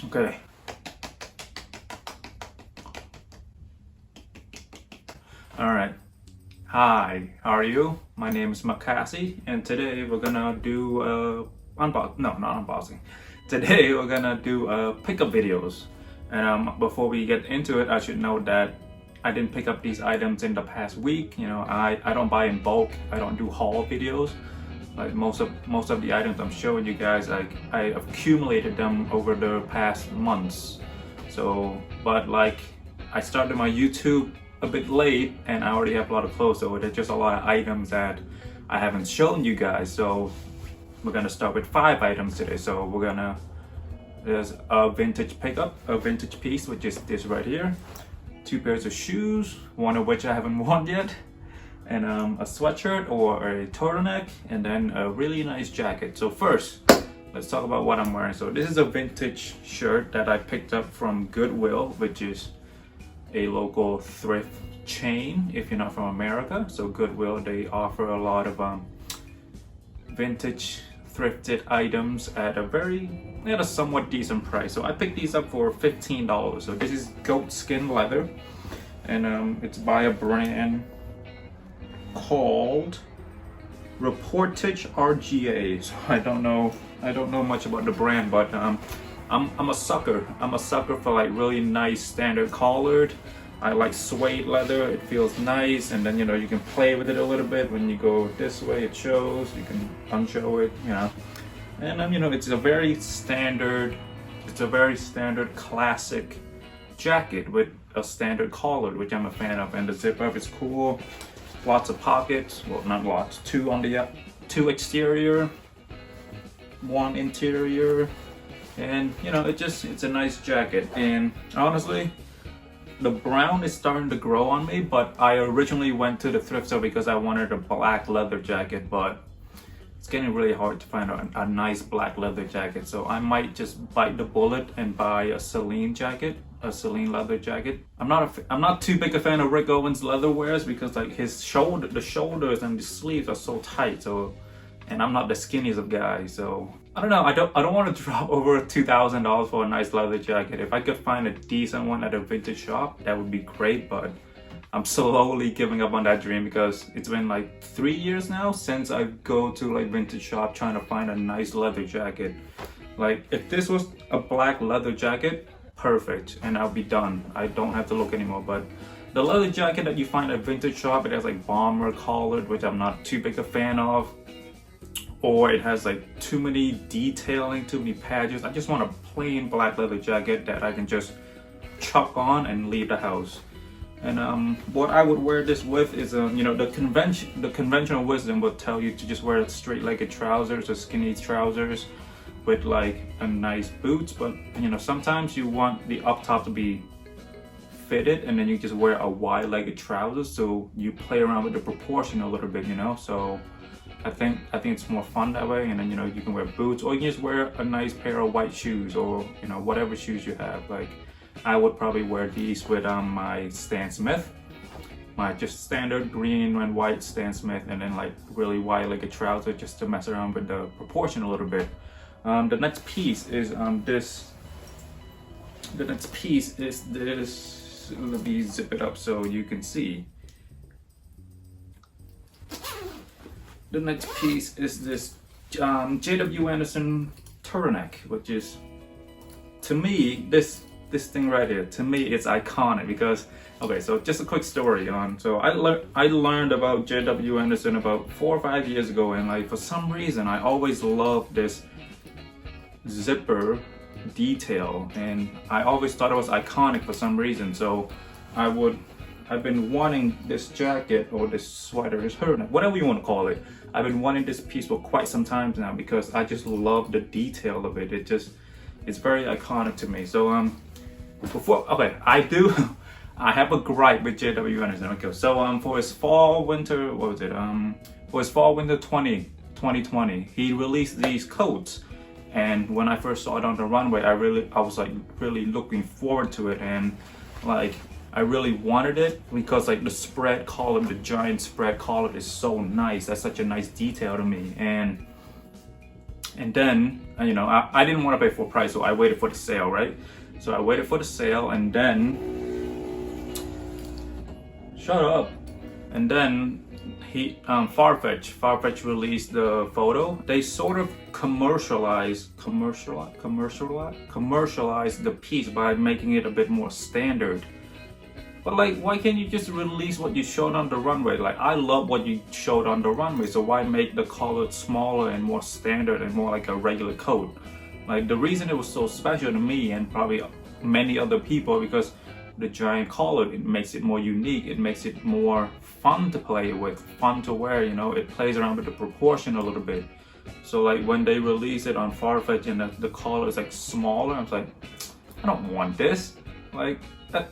Okay. Alright. Hi, how are you? My name is Makasy, and today we're gonna do not unboxing. Today we're gonna do pickup videos. And before we get into it, I should note that I didn't pick up these items in the past week. You know, I don't buy in bulk. I don't do haul videos. Like most of the items I'm showing you guys, like I accumulated them over the past months. So, but like I started my YouTube a bit late and I already have a lot of clothes, so there's just a lot of items that I haven't shown you guys. So we're gonna start with 5 items today. So there's a vintage pickup, a vintage piece, which is this right here. 2 pairs of shoes, one of which I haven't worn yet, and a sweatshirt or a turtleneck, and then a really nice jacket. So first, let's talk about what I'm wearing. So this is a vintage shirt that I picked up from Goodwill, which is a local thrift chain if you're not from America. So Goodwill, they offer a lot of vintage thrifted items at a somewhat decent price. So I picked these up for $15. So this is goat skin leather, and it's by a brand called Reportage RGA. So I don't know much about the brand, but I'm a sucker. I'm a sucker for like really nice standard collared. I like suede leather. It feels nice, and then you can play with it a little bit. When you go this way, it shows. You can unshow it, And it's a very standard classic jacket with a standard collar, which I'm a fan of. And the zip up is cool. Lots of pockets. Well, not lots. 2 on the 2 exterior, 1 interior. And it's a nice jacket. And honestly, the brown is starting to grow on me, but I originally went to the thrift store because I wanted a black leather jacket, but it's getting really hard to find a nice black leather jacket. So I might just bite the bullet and buy a Celine leather jacket. I'm not too big a fan of Rick Owens leather wears because like the shoulders and the sleeves are so tight. And I'm not the skinniest of guys, so I don't know. I don't want to drop over $2,000 for a nice leather jacket. If I could find a decent one at a vintage shop, that would be great. But I'm slowly giving up on that dream because it's been like 3 years now since I go to like vintage shop trying to find a nice leather jacket. Like if this was a black leather jacket, perfect, and I'll be done. I don't have to look anymore. But the leather jacket that you find at vintage shop, it has like bomber collared, which I'm not too big a fan of. Or it has like too many detailing, too many patches. I just want a plain black leather jacket that I can just chuck on and leave the house. And what I would wear this with is the conventional wisdom would tell you to just wear straight-legged trousers or skinny trousers with like a nice boots. But sometimes you want the up top to be fitted, and then you just wear a wide-legged trousers, so you play around with the proportion a little bit, So I think it's more fun that way. And then you can wear boots, or you can just wear a nice pair of white shoes, or whatever shoes you have. Like I would probably wear these with my Stan Smith, my just standard green and white Stan Smith, and then like really wide-legged trousers just to mess around with the proportion a little bit. The next piece is this. Let me zip it up so you can see. The next piece is this J.W. Anderson turtleneck, which is, to me, this thing right here, to me, it's iconic because, okay, so just a quick story on, so I learned about J.W. Anderson about 4 or 5 years ago, and like for some reason, I always loved this zipper detail, and I always thought it was iconic for some reason. So I've been wanting this jacket or this sweater, this turtleneck, whatever you want to call it. I've been wanting this piece for quite some time now because I just love the detail of it. It's very iconic to me. So I have a gripe with J.W. Anderson. Okay, so for his fall winter, for his fall winter 2020, he released these coats. And when I first saw it on the runway, I was like really looking forward to it, and like I really wanted it because like the spread collar, the giant spread collar is so nice. That's such a nice detail to me. And And then, you know, I didn't want to pay full price, so I waited for the sale, right? So I waited for the sale, and then, shut up. And then Farfetch released the photo. They sort of commercialized the piece by making it a bit more standard. But like, why can't you just release what you showed on the runway? Like, I love what you showed on the runway, so why make the collar smaller and more standard and more like a regular coat? Like, the reason it was so special to me and probably many other people, because the giant collar, it makes it more unique, it makes it more fun to play with, fun to wear, you know, it plays around with the proportion a little bit. So like when they release it on Farfetch and the collar is like smaller, I was like, I don't want this. Like, that.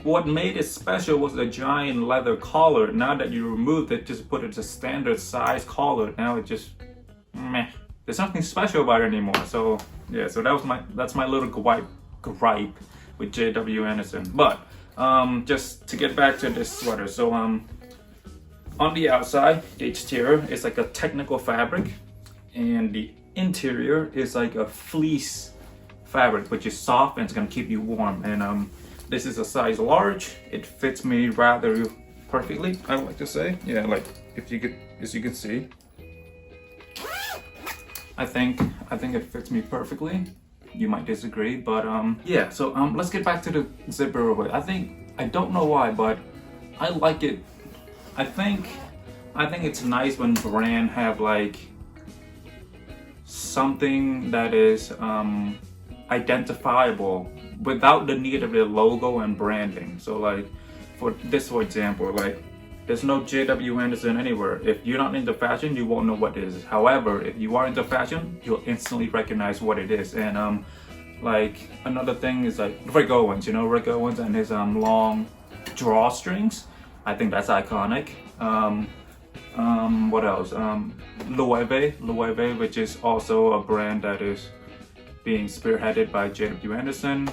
What made it special was the giant leather collar. Now that you removed it, just put it as a standard size collar. Now it just meh. There's nothing special about it anymore. So yeah, so that's my little gripe with JW Anderson. But just to get back to this sweater. So on the outside, the exterior is like a technical fabric, and the interior is like a fleece fabric, which is soft and it's gonna keep you warm. And this is a size large. It fits me rather perfectly, I would like to say. Yeah, like if you could, as you can see, I think it fits me perfectly. You might disagree, but yeah. So let's get back to the zipper real quick. I don't know why, but I like it. I think it's nice when brand have like something that is identifiable without the need of their logo and branding. So like for example, like there's no JW Anderson anywhere. If you're not into fashion, you won't know what it is. However, if you are into fashion, you'll instantly recognize what it is. And like another thing is like Rick Owens, you know, Rick Owens and his long drawstrings. I think that's iconic. What else? Loewe, which is also a brand that is being spearheaded by JW Anderson.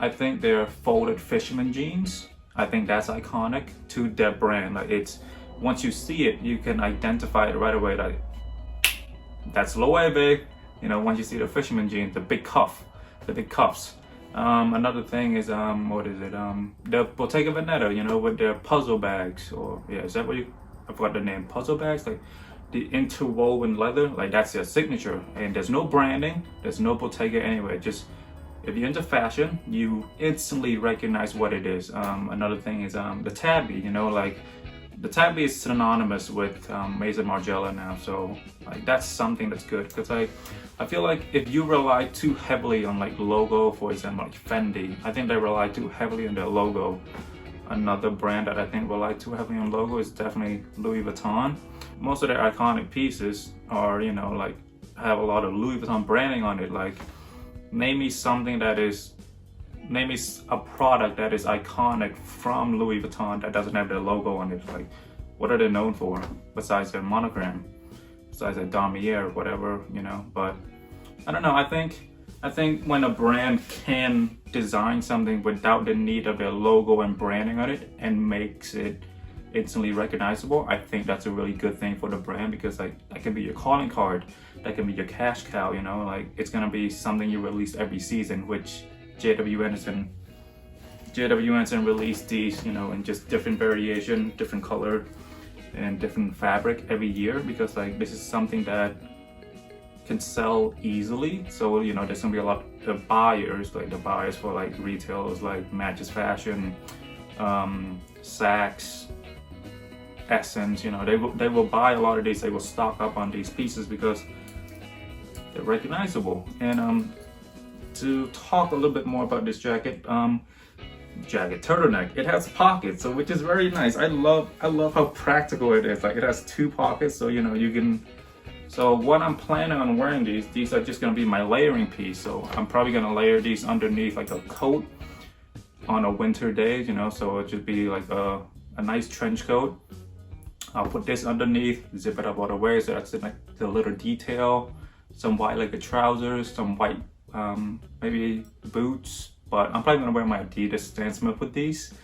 I think they're folded fisherman jeans. I think that's iconic to their brand. Like, it's, once you see it, you can identify it right away. Like, that's Loewe. You know, once you see the fisherman jeans, the big cuffs. Another thing is what is it? The Bottega Veneta, you know, with their puzzle bags, or yeah, is that what I forgot the name? Puzzle bags, like the interwoven leather, like that's their signature. And there's no branding, there's no Bottega anywhere. Just if you're into fashion, you instantly recognize what it is. Another thing is the tabby, you know, like the tabby is synonymous with Maison Margiela now. So like that's something that's good, because like I feel like if you rely too heavily on like logo, for example, like Fendi, I think they rely too heavily on their logo. Another brand that I think rely too heavily on logo is definitely Louis Vuitton. Most of their iconic pieces are, you know, like have a lot of Louis Vuitton branding on it. Like, name me a product that is iconic from Louis Vuitton that doesn't have their logo on it. Like, what are they known for besides their monogram, besides their damier, whatever, you know? But I don't know. I think when a brand can design something without the need of their logo and branding on it and makes it instantly recognizable, I think that's a really good thing for the brand, because like that can be your calling card, that can be your cash cow, you know, like it's gonna be something you release every season, which JW Anderson released these, you know, in just different variation, different color and different fabric every year, because like this is something that can sell easily. So, you know, there's gonna be a lot of buyers, like the buyers for like retailers like Matches Fashion, Saks, Essence, you know, they will buy a lot of these, they will stock up on these pieces because they're recognizable. And to talk a little bit more about this jacket, turtleneck, it has pockets, so which is very nice. I love how practical it is. Like, it has 2 pockets, so you know, you can. So what I'm planning on wearing, these are just gonna be my layering piece. So I'm probably gonna layer these underneath like a coat on a winter day, you know, so it'll just be like a nice trench coat. I'll put this underneath, zip it up all the way, so that's like the little detail. Some white like the trousers, some white maybe boots, but I'm probably gonna wear my Adidas Stan Smith with these.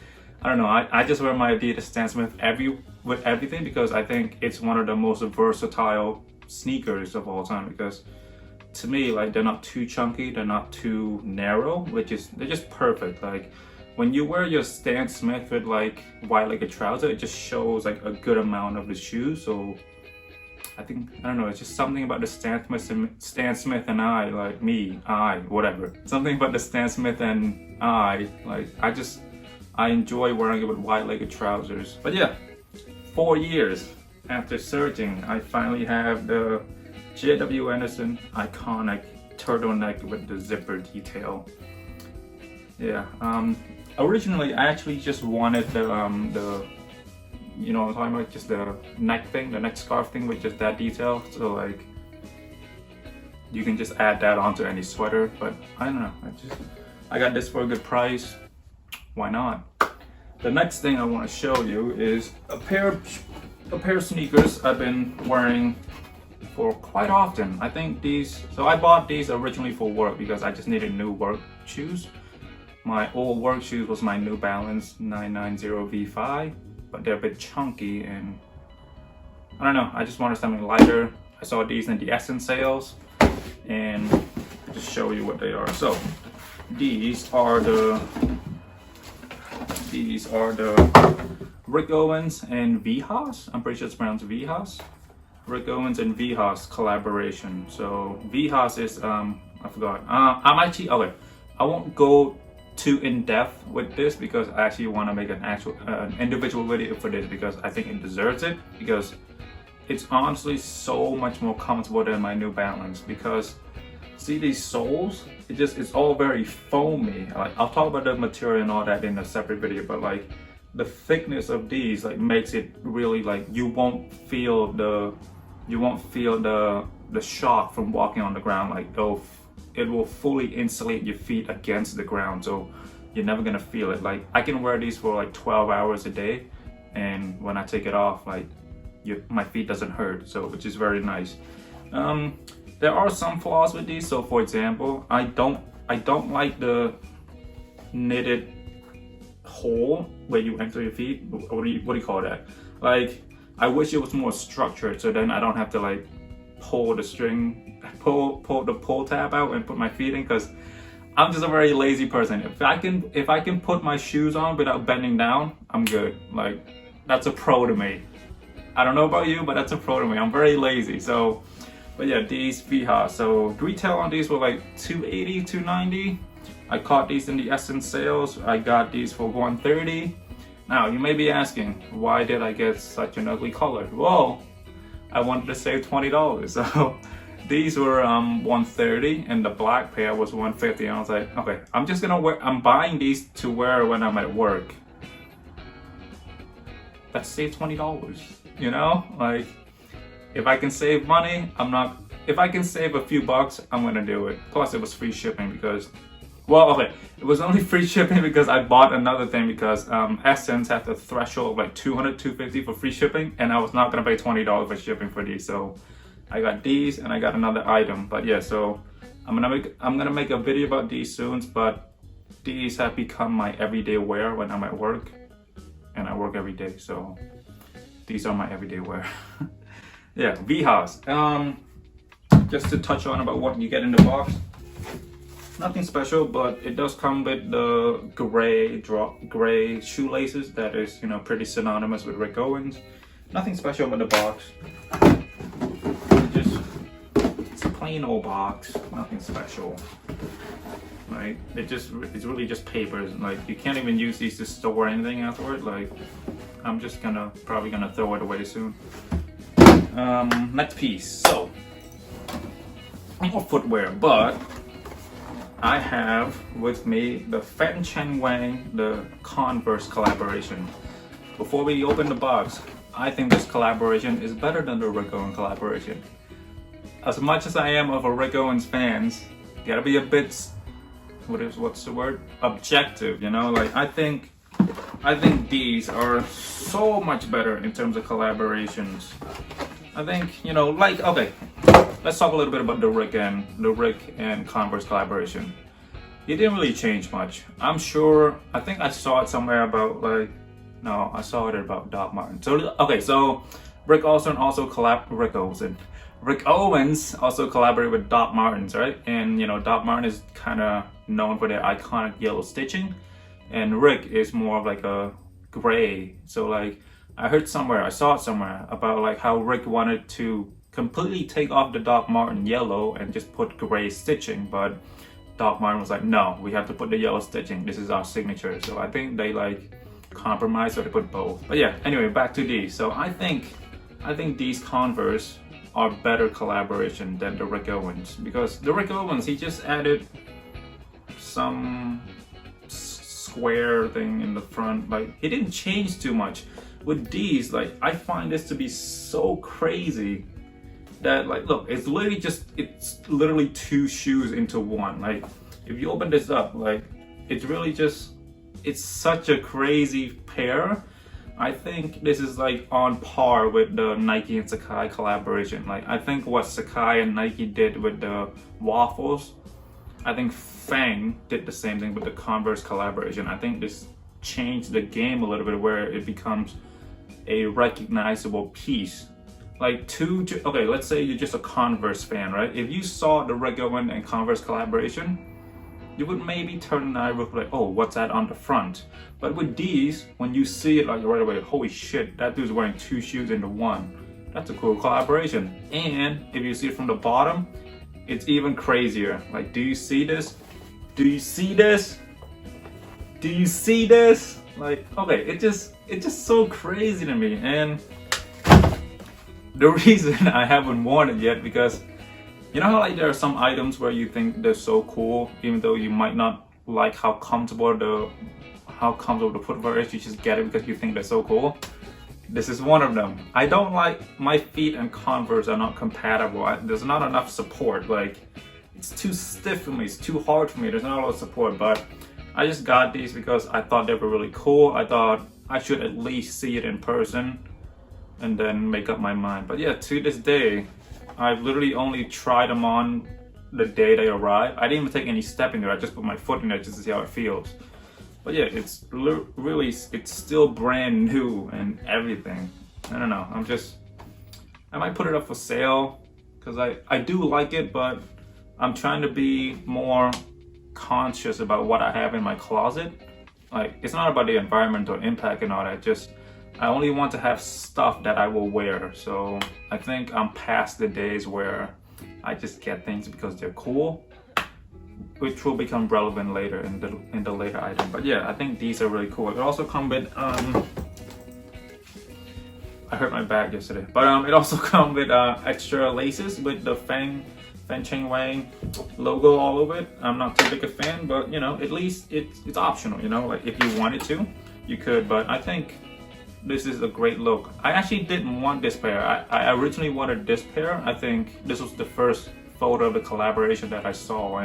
I don't know, I just wear my Adidas Stan Smith with everything because I think it's one of the most versatile sneakers of all time, because to me, like, they're not too chunky, they're not too narrow, they're just perfect. Like when you wear your Stan Smith with like wide-legged trouser, it just shows like a good amount of the shoe. So I don't know, it's just something about the Stan Smith and I, like whatever. Something about the Stan Smith and I, like, I enjoy wearing it with wide-legged trousers. But yeah, 4 years after searching, I finally have the J.W. Anderson iconic turtleneck with the zipper detail. Yeah, originally I actually just wanted the you know what I'm talking about, just the neck thing, the neck scarf thing with just that detail. So like you can just add that onto any sweater, but I don't know, I got this for a good price. Why not? The next thing I want to show you is a pair of sneakers I've been wearing for quite often. I think so I bought these originally for work because I just needed new work shoes. My old work shoes was my New Balance 990 V5, but they're a bit chunky and I don't know, I just wanted something lighter. I saw these in the Essence sales and I'll just show you what they are. So these are the Rick Owens and Veja. I'm pretty sure it's pronounced Veja. Rick Owens and Veja collaboration. So Veja is I forgot. I'm actually okay. I won't go too in depth with this because I actually want to make an actual individual video for this because I think it deserves it, because it's honestly so much more comfortable than my New Balance. Because see these soles, it's all very foamy. Like I'll talk about the material and all that in a separate video, but like the thickness of these like makes it really like you won't feel the shock from walking on the ground. Like it will fully insulate your feet against the ground, so you're never gonna feel it. Like I can wear these for like 12 hours a day, and when I take it off, like my feet doesn't hurt, so which is very nice. There are some flaws with these. So for example, I don't like the knitted hole where you enter your feet. What do you call that? Like I wish it was more structured, so then I don't have to like pull the string, pull the pull tab out and put my feet in, because I'm just a very lazy person. If I can put my shoes on without bending down, I'm good. Like that's a pro to me. I don't know about you, but that's a pro to me. I'm very lazy. So, but yeah, these Veja. So retail on these were like $280, $290. I caught these in the Essence sales. I got these for $130. Now you may be asking, why did I get such an ugly color? Well, I wanted to save $20. So these were $130 and the black pair was $150. And I was like, okay, I'm buying these to wear when I'm at work. Let's save $20. You know, like if I can save money, if I can save a few bucks, I'm gonna do it. Plus it was free shipping because, well, okay, it was only free shipping because I bought another thing, because Essence had the threshold of like $200, $250 for free shipping, and I was not gonna pay $20 for shipping for these. So I got these and I got another item. But yeah, so I'm gonna make a video about these soon, but these have become my everyday wear when I'm at work, and I work every day, so these are my everyday wear. Yeah, Veja. Just to touch on about what you get in the box. Nothing special, but it does come with the gray shoelaces that is, you know, pretty synonymous with Rick Owens. Nothing special about the box. It's a plain old box. Nothing special. Right? It's really just papers. Like you can't even use these to store anything afterward. Like I'm just probably gonna throw it away soon. Next piece. So more footwear, but I have with me the Feng Chen Wang, the Converse collaboration. Before we open the box, I think this collaboration is better than the Rick Owens collaboration. As much as I am of a Rick Owens fans, you gotta be a bit, what's the word? Objective, you know? Like I think these are so much better in terms of collaborations. I think, you know, like, okay, let's talk a little bit about the Rick and Converse collaboration. It didn't really change much. I'm sure, I think I saw it somewhere about like No, I saw it about Doc Martin. So okay, so Rick Owens also collaborated with Doc Martens, right? And you know, Doc Martin is kind of known for their iconic yellow stitching, and Rick is more of like a gray. So like I saw it somewhere about like how Rick wanted to completely take off the Doc Martin yellow and just put gray stitching, but Doc Martin was like, no, we have to put the yellow stitching. This is our signature. So I think they like compromised, so they put both. But yeah, anyway, back to these. So I think these Converse are better collaboration than the Rick Owens, because the Rick Owens, he just added some square thing in the front. Like he didn't change too much. With these, like I find this to be so crazy that like, look, it's literally two shoes into one. Like if you open this up, like it's really just, it's such a crazy pair. I think this is like on par with the Nike and Sacai collaboration. Like I think what Sacai and Nike did with the waffles, I think Feng did the same thing with the Converse collaboration. I think this changed the game a little bit where it becomes a recognizable piece. Like okay, let's say you're just a Converse fan, right? If you saw the Rick Owens and Converse collaboration, you would maybe turn an eye look like, oh, what's that on the front? But with these, when you see it like right away, holy shit, that dude's wearing two shoes into one. That's a cool collaboration. And if you see it from the bottom, it's even crazier. Like, do you see this? Do you see this? Do you see this? Like, okay, it's just so crazy to me. And the reason I haven't worn it yet, because you know how like there are some items where you think they're so cool, even though you might not like how comfortable the footwear is, you just get it because you think they're so cool. This is one of them. I don't like, my feet and Converse are not compatible. There's not enough support. Like it's too stiff for me, it's too hard for me, there's not a lot of support. But I just got these because I thought they were really cool. I thought I should at least see it in person and then make up my mind. But yeah, to this day, I've literally only tried them on the day they arrived. I didn't even take any stepping there. I just put my foot in there just to see how it feels. But yeah, it's really, it's still brand new and everything. I don't know. I might put it up for sale because I do like it, but I'm trying to be more conscious about what I have in my closet. Like, it's not about the environmental impact and all that. I only want to have stuff that I will wear. So I think I'm past the days where I just get things because they're cool, which will become relevant later in the later item. But yeah, I think these are really cool. It also come with I hurt my back yesterday, but it also come with extra laces with the Feng Wang logo all over it. I'm not too big a fan, but you know, at least it's optional. You know, like if you wanted to, you could. But I think this is a great look. I actually didn't want this pair. I originally wanted this pair. I think this was the first photo of the collaboration that I saw,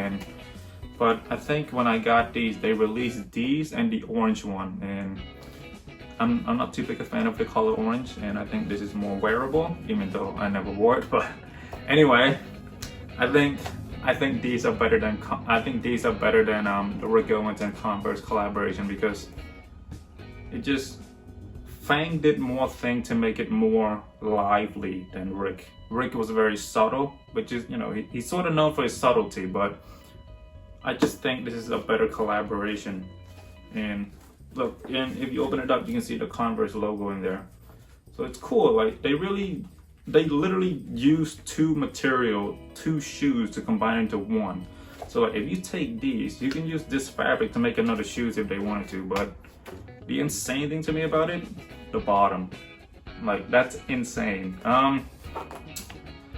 but I think when I got these, they released these and the orange one, and I'm not too big a fan of the color orange, and I think this is more wearable, even though I never wore it. But anyway, I think these are better than the Rick Owens and Converse collaboration, because Feng did more thing to make it more lively than Rick. Rick was very subtle, which is, you know, he's sort of known for his subtlety, but I just think this is a better collaboration. And look, and if you open it up, you can see the Converse logo in there. So it's cool. Like they literally used two shoes to combine into one. So like, if you take these, you can use this fabric to make another shoes if they wanted to. But the insane thing to me about it, the bottom, like that's insane.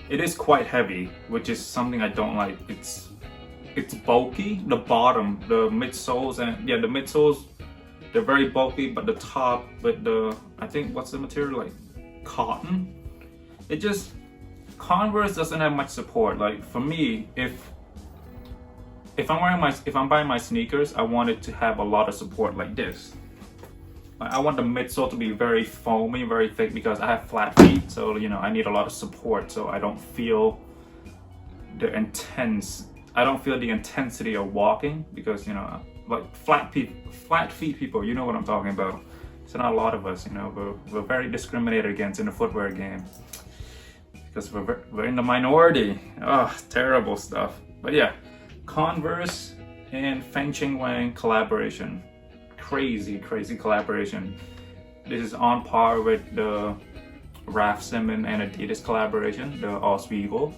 It is quite heavy, which is something I don't like. It's bulky. The bottom, the midsoles, and yeah, the midsoles, they're very bulky, but the top with I think what's the material, like cotton. Converse doesn't have much support. Like for me, if I'm buying my sneakers, I want it to have a lot of support like this. I want the midsole to be very foamy, very thick, because I have flat feet, so you know I need a lot of support so I don't feel the intensity of walking, because you know, like flat feet people, you know what I'm talking about. It's not a lot of us, you know. We're very discriminated against in the footwear game because we're in the minority. Oh, terrible stuff. But yeah, Converse and Feng Wang collaboration. Crazy collaboration. This is on par with the Raf Simons and Adidas collaboration, the Oswego.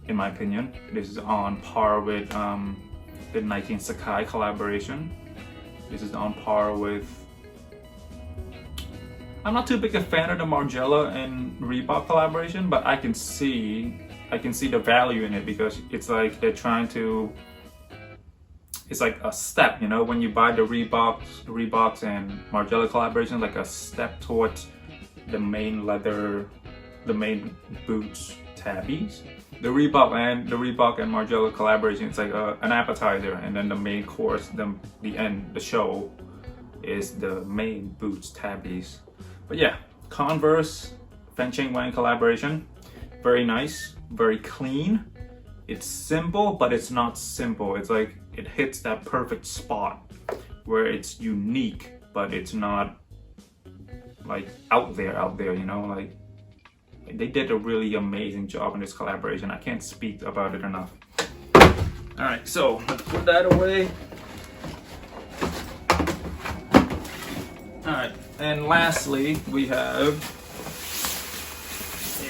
In my opinion, this is on par with the Nike and Sakai collaboration. This is on par with. I'm not too big a fan of the Margiela and Reebok collaboration, but I can see the value in it because it's like they're trying to. It's like a step, you know, when you buy the Reeboks and Margiela collaboration, like a step towards the main leather, the main boots tabbies. The Reebok and Margiela collaboration, it's like an appetizer, and then the main course, the end, the show, is the main boots tabbies. But yeah, Converse, Feng Wang collaboration, very nice, very clean. It's simple, but it's not simple. It's like it hits that perfect spot where it's unique, but it's not like out there, you know, like they did a really amazing job in this collaboration. I can't speak about it enough. All right, so let's put that away. All right, and lastly, we have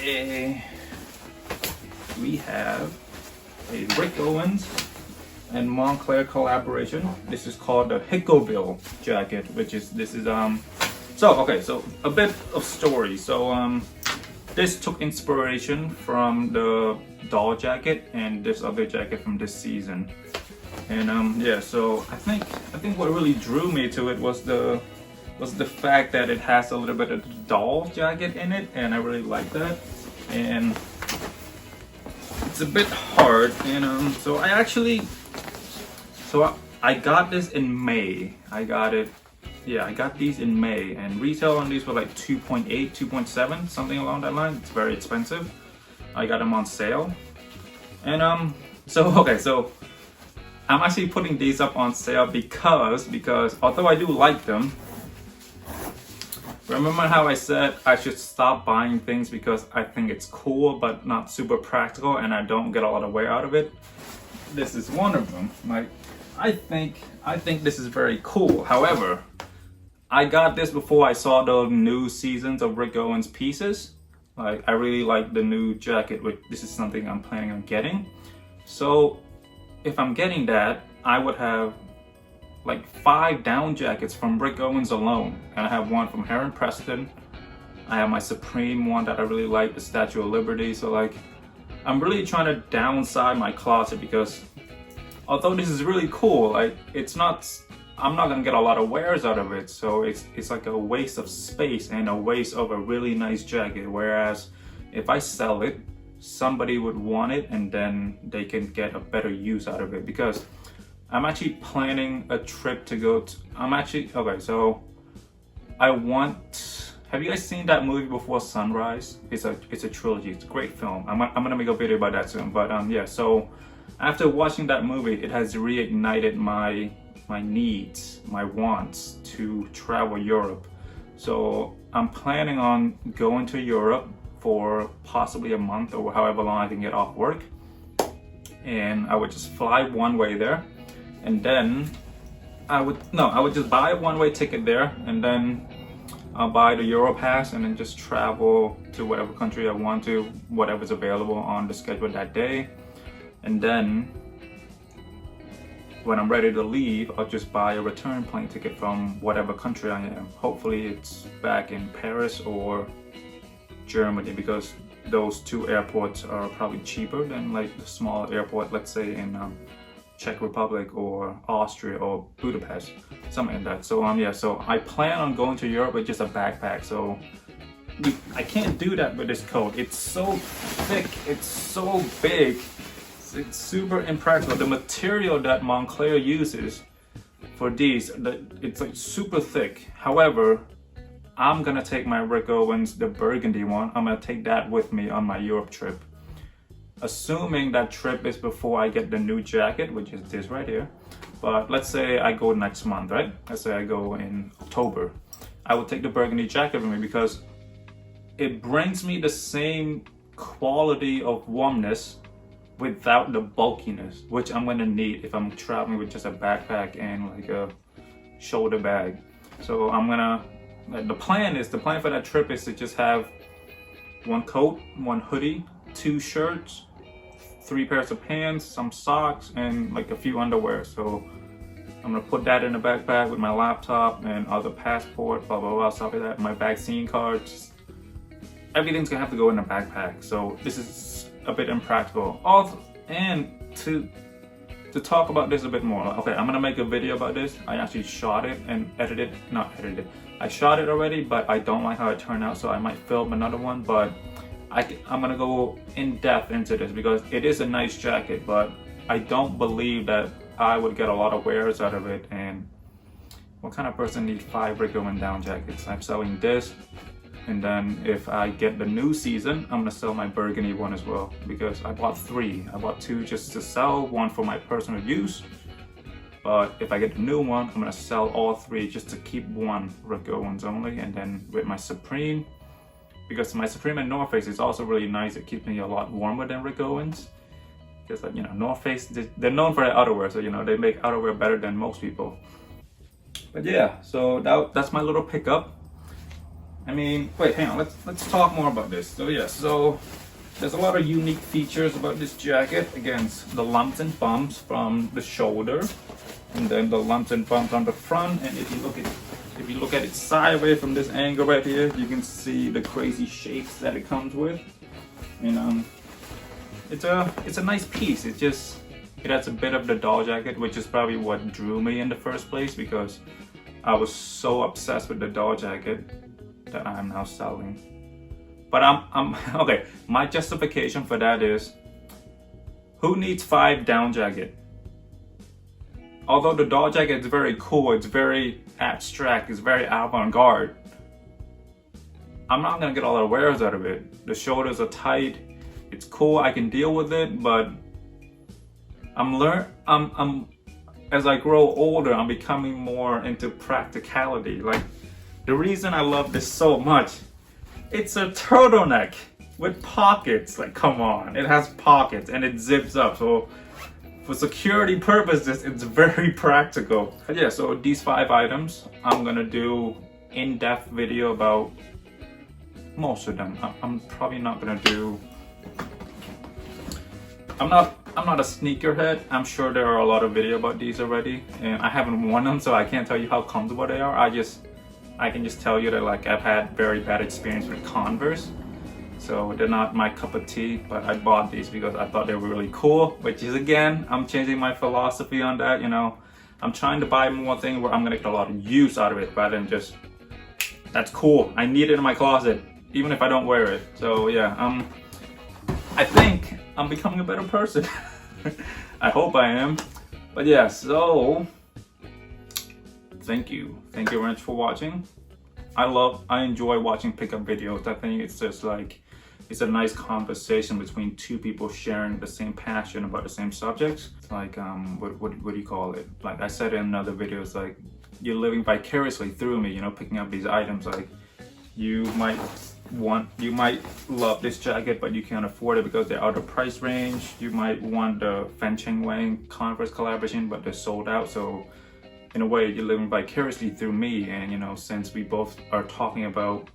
a Rick Owens and Moncler collaboration. This is called the Hickoville jacket, which is so a bit of story. So this took inspiration from the doll jacket and this other jacket from this season. And yeah, so I think what really drew me to it was the fact that it has a little bit of the doll jacket in it, and I really like that. And it's a bit hard, and so I got this in May. I got these in May, and retail on these were like 2.8, 2.7, something along that line. It's very expensive. I got them on sale, and so I'm actually putting these up on sale because although I do like them, remember how I said I should stop buying things because I think it's cool but not super practical and I don't get a lot of wear out of it? This is one of them. Like, I think this is very cool. However, I got this before I saw the new seasons of Rick Owens pieces. Like, I really like the new jacket, which this is something I'm planning on getting. So if I'm getting that, I would have like 5 down jackets from Rick Owens alone. And I have one from Heron Preston. I have my Supreme one that I really like, the Statue of Liberty. So like, I'm really trying to downside my closet because although this is really cool, like I'm not gonna get a lot of wears out of it. So it's like a waste of space and a waste of a really nice jacket. Whereas if I sell it, somebody would want it and then they can get a better use out of it, because I'm actually planning a trip to go to, so have you guys seen that movie Before Sunrise? It's a trilogy. It's a great film. I'm gonna make a video about that soon. But yeah, so after watching that movie, it has reignited my needs, my wants to travel Europe. So I'm planning on going to Europe for possibly a month or however long I can get off work. And I would just fly one way there. And then I would just buy a one-way ticket there, and then I'll buy the Euro pass and then just travel to whatever country I want to, whatever's available on the schedule that day. And then when I'm ready to leave, I'll just buy a return plane ticket from whatever country I am. Hopefully it's back in Paris or Germany, because those two airports are probably cheaper than like the small airport, let's say in Czech Republic or Austria or Budapest, something like that. So yeah, so I plan on going to Europe with just a backpack. So I can't do that with this coat. It's so thick, it's so big, it's super impractical. The material that Moncler uses for these, it's like super thick. However, I'm gonna take my Rick Owens, the burgundy one, I'm gonna take that with me on my Europe trip. Assuming that trip is before I get the new jacket, which is this right here. But let's say I go next month, right? Let's say I go in October. I would take the burgundy jacket with me because it brings me the same quality of warmness without the bulkiness, which I'm gonna need if I'm traveling with just a backpack and like a shoulder bag. So I'm gonna, the plan for that trip is to just have one coat, one hoodie, 2 shirts, 3 pairs of pants, some socks, and like a few underwear. So I'm gonna put that in the backpack with my laptop and other passport, blah blah blah, stuff like that, my vaccine cards. Everything's gonna have to go in the backpack. So this is a bit impractical. Also, and to talk about this a bit more, okay, I'm gonna make a video about this. I actually shot it and not edited. I shot it already, but I don't like how it turned out, so I might film another one. But I'm gonna go in depth into this because it is a nice jacket, but I don't believe that I would get a lot of wears out of it. And what kind of person needs 5 Rick Owens down jackets? I'm selling this, and then if I get the new season, I'm gonna sell my burgundy one as well, because I bought 3. I bought 2 just to sell, 1 for my personal use. But if I get the new one, I'm gonna sell all 3 just to keep 1 Rick Owens only. And then with my Supreme, because my Supreme and North Face is also really nice. It keeps me a lot warmer than Rick Owens. Because, like, you know, North Face, they're known for their outerwear, so, you know, they make outerwear better than most people. But yeah, so that's my little pickup. I mean, wait, hang on, let's talk more about this. So yeah, so there's a lot of unique features about this jacket. Again, the lumps and bumps from the shoulder, and then the lumps and bumps on the front. And if you look at it sideways from this angle right here, you can see the crazy shapes that it comes with. And it's a nice piece. It has a bit of the doll jacket, which is probably what drew me in the first place, because I was so obsessed with the doll jacket that I'm now selling. But I'm okay. My justification for that is, who needs 5 down jacket? Although the doll jacket is very cool, it's very abstract, it's very avant-garde, I'm not gonna get all the wears out of it. The shoulders are tight, it's cool, I can deal with it, but as I grow older, I'm becoming more into practicality. Like, the reason I love this so much, it's a turtleneck with pockets. Like, come on, it has pockets and it zips up. So for security purposes, it's very practical. But yeah, so these 5 items, I'm gonna do in-depth video about most of them. I'm probably not gonna do, I'm not a sneakerhead. I'm sure there are a lot of videos about these already, and I haven't worn them, so I can't tell you how comfortable they are. I can just tell you that, like, I've had very bad experience with Converse, so they're not my cup of tea. But I bought these because I thought they were really cool, which is, again, I'm changing my philosophy on that. You know, I'm trying to buy more things where I'm gonna get a lot of use out of it, rather than just, that's cool, I need it in my closet, even if I don't wear it. So yeah, I think I'm becoming a better person. I hope I am. But yeah, so thank you very much for watching. I enjoy watching pickup videos. I think it's just like, it's a nice conversation between 2 people sharing the same passion about the same subjects. It's like, what do you call it? Like I said in another video, it's like you're living vicariously through me, you know, picking up these items. Like, you might love this jacket, but you can't afford it because they're out of price range. You might want the Feng Wang Converse collaboration, but they're sold out. So in a way, you're living vicariously through me. And, you know, since we both are talking about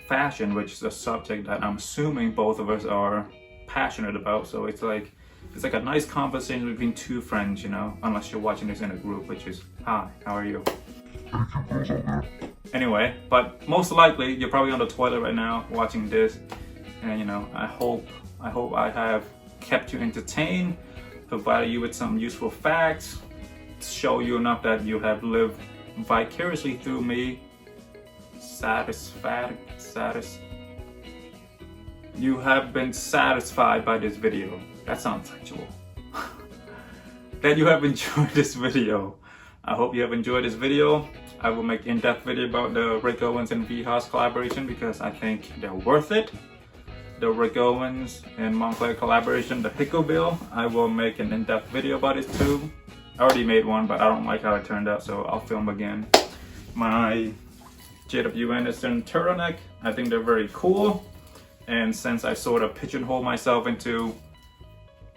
fashion, which is a subject that I'm assuming both of us are passionate about, so it's like a nice conversation between 2 friends, you know, unless you're watching this in a group, which is, hi, how are you? Anyway, but most likely you're probably on the toilet right now watching this, and, you know, I hope I have kept you entertained, provided you with some useful facts, show you enough that you have lived vicariously through me. You have been satisfied by this video. That sounds sexual. That you have enjoyed this video. I hope you have enjoyed this video. I will make in-depth video about the Rick Owens and Veja's collaboration because I think they're worth it. The Rick Owens and Moncler collaboration, the Pickle Bill, I will make an in-depth video about it too. I already made one, but I don't like how it turned out, so I'll film again. my JW Anderson turtleneck. I think they're very cool. And since I sort of pigeonhole myself into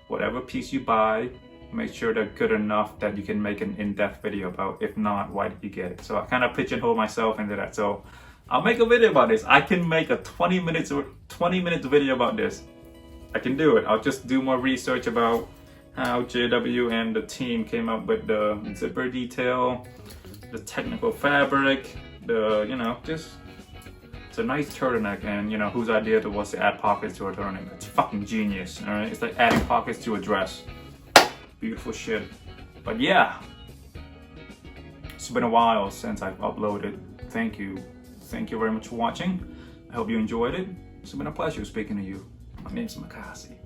whatever piece you buy, make sure they're good enough that you can make an in-depth video about. If not, why did you get it? So I kind of pigeonhole myself into that. So I'll make a video about this. I can make a 20 minutes video about this. I can do it. I'll just do more research about how JW and the team came up with the zipper detail, the technical fabric, the, you know, just, it's a nice turtleneck, and you know, whose idea it was to add pockets to a turtleneck. It's fucking genius, alright? It's like adding pockets to a dress. Beautiful shit. But yeah, it's been a while since I've uploaded. Thank you very much for watching. I hope you enjoyed it. It's been a pleasure speaking to you. My name's Makasy.